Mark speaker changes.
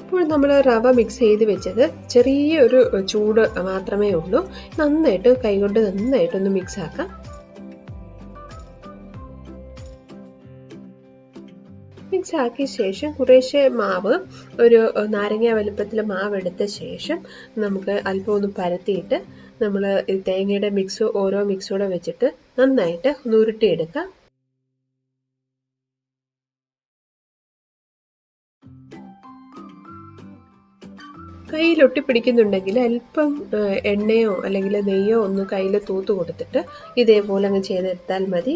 Speaker 1: ഇപ്പോൾ നമ്മൾ റവ മിക്സ് ചെയ്ത് വെച്ചത് ചെറിയൊരു ചൂട് മാത്രമേ ഉള്ളൂ. നന്നായിട്ട് കൈകൊണ്ട് നന്നായിട്ടൊന്ന് മിക്സ് ആക്കാം. മിക്സ് ആക്കിയ ശേഷം കുറേശ്ശെ മാവ്, ഒരു നാരങ്ങ വലുപ്പത്തിൽ മാവ് എടുത്ത ശേഷം നമുക്ക് അല്പം ഒന്ന് പരത്തിയിട്ട് നമ്മൾ തേങ്ങയുടെ മിക്സ് ഓരോ മിക്സൂടെ വെച്ചിട്ട് നന്നായിട്ട് ഒന്ന് ഉരുട്ടിയെടുക്കാം. കയ്യിൽ ഒട്ടിപ്പിടിക്കുന്നുണ്ടെങ്കിൽ അല്പം എണ്ണയോ അല്ലെങ്കിൽ നെയ്യോ ഒന്ന് കയ്യിൽ തൂത്ത് കൊടുത്തിട്ട് ഇതേപോലെ അങ്ങ് ചെയ്തെടുത്താൽ മതി.